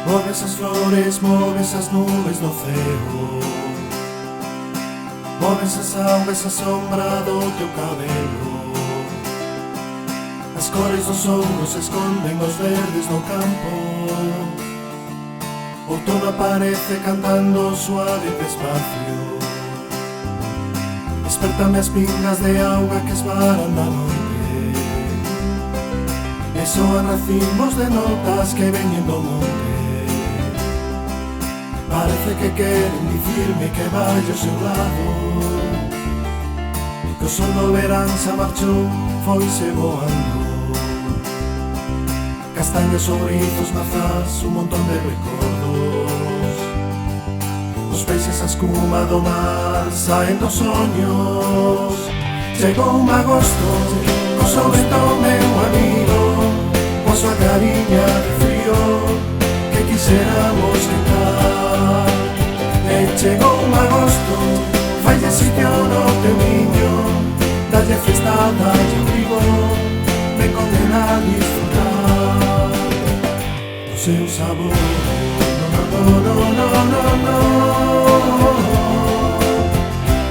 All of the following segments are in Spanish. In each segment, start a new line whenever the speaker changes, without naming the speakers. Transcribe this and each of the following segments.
Move esas flores, move esas nubes no ceo. Move esas augas, a sombra do teu cabelo. As cores dos ouros esconden os verdes no campo. Outono aparece cantando suave e despacio. Despertame as pingas de auga que esvaran na noite. E soan racimos de notas que veñen do monte. Parece que queren dicirme que vai ao seu lado. Que o sol do verán xa marchou, foise voando. Castañas, sobrizos, mazás, un montón de recordos. Os peixes a escuma do mar saen dos soños. Chegou un agosto, co sol vento meu amigo, coa súa cariña de frío que quixéramos cantar. E chegou un agosto, falle sitio no teu niño, dalle festa, dalle abrigo, me condena a disfrutar do seu sabor. No, no, no, no, no,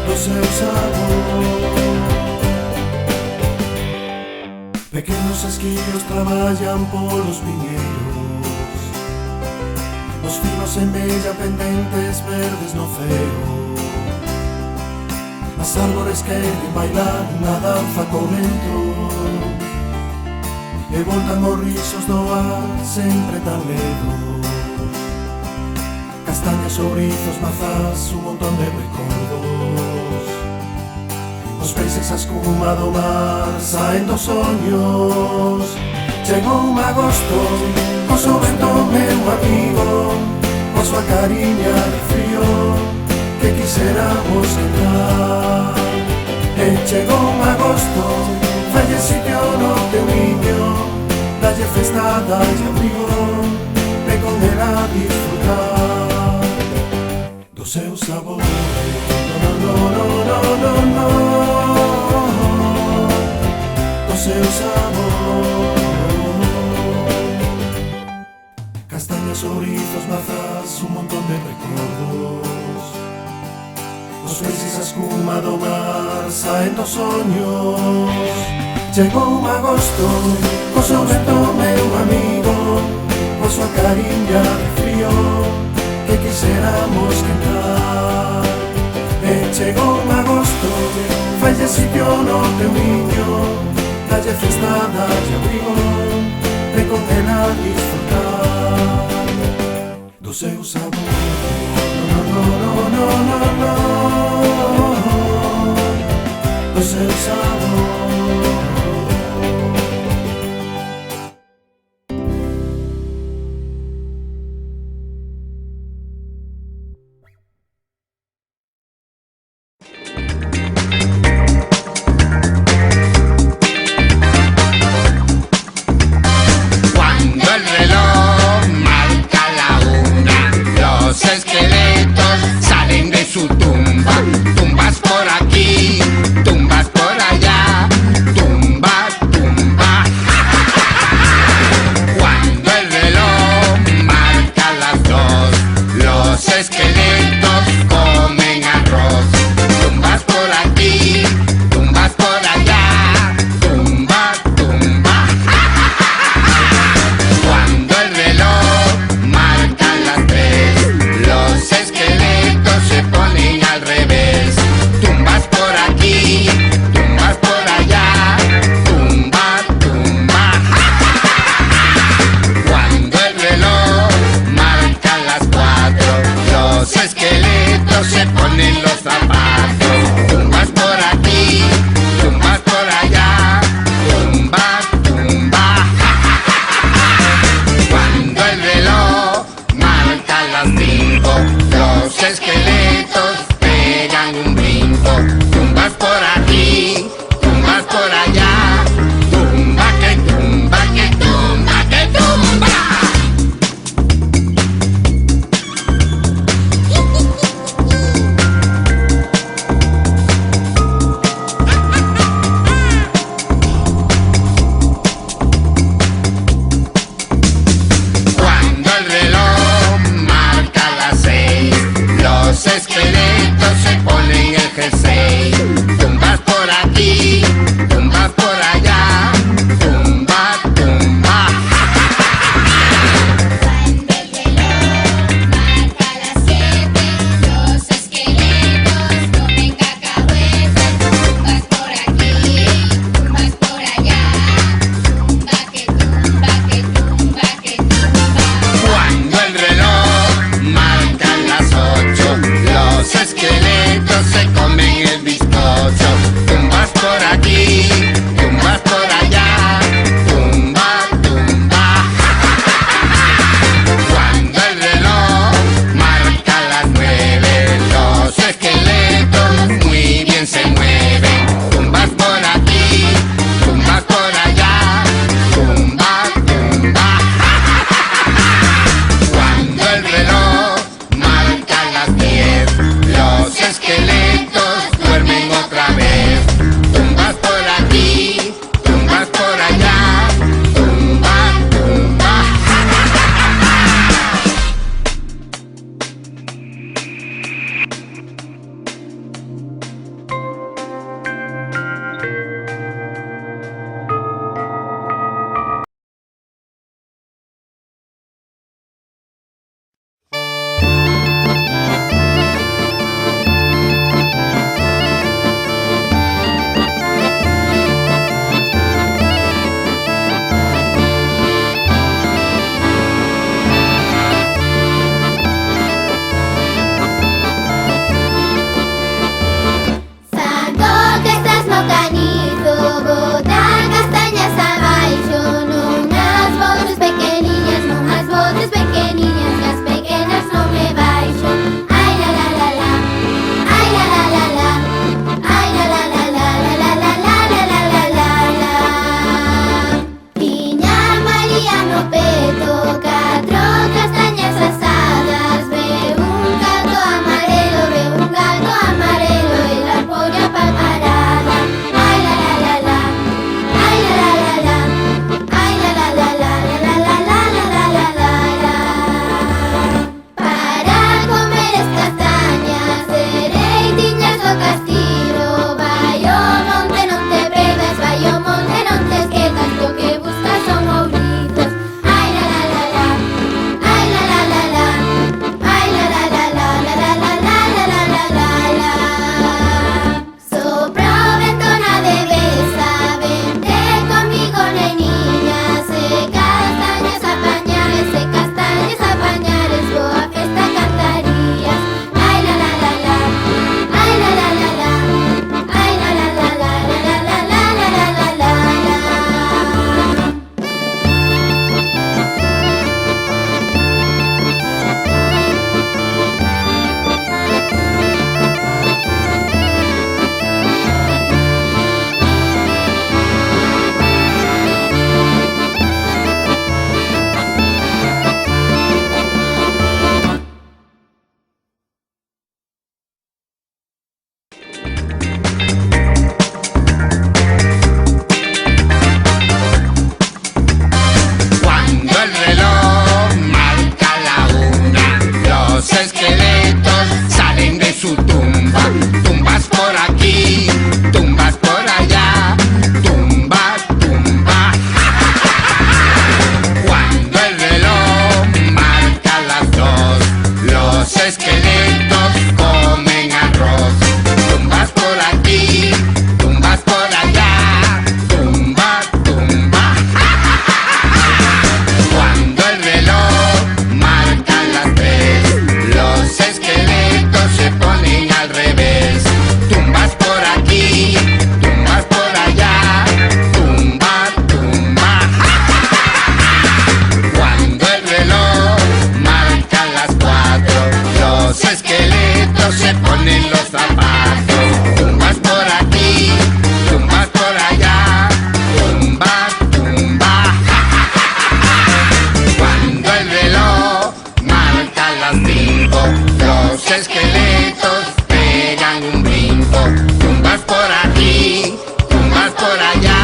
do seu sabor. Pequenos esquíos traballan polos viñeiros. Os finos semella pendentes verdes no ceo. As árbores queren bailar unha danza co vento. E voltan os risos do ar sempre tan ledos. Castañas, sobrizos, mazás, un montón de recordos. Os peixes a escuma do mar saen dos soños. Chegou un agosto, co seu vento meu amigo, coa súa cariña de frío que quixéramos entrar. E chegou un agosto, falle sitio no teu niño, dalle festa, dalle abrigo, me condena a disfrutar do seu sabor. No, no, no, no, no, no, do seu sabor. Castañas, sobrizos, mazás, un montón de recordos. Os peixes a escuma do mar saen dos soños. Chegou un agosto, co seu vento meu amigo, coa súa cariña de frío que quixéramos cantar. E chegou un agosto, falle sitio no teu niño, dalle festa, dalle abrigo, te condena a disfrutar do seu sabor. No, no, no, no, no, no, do seu sabor.
Tumbas por aquí, tumbas por allá, por allá.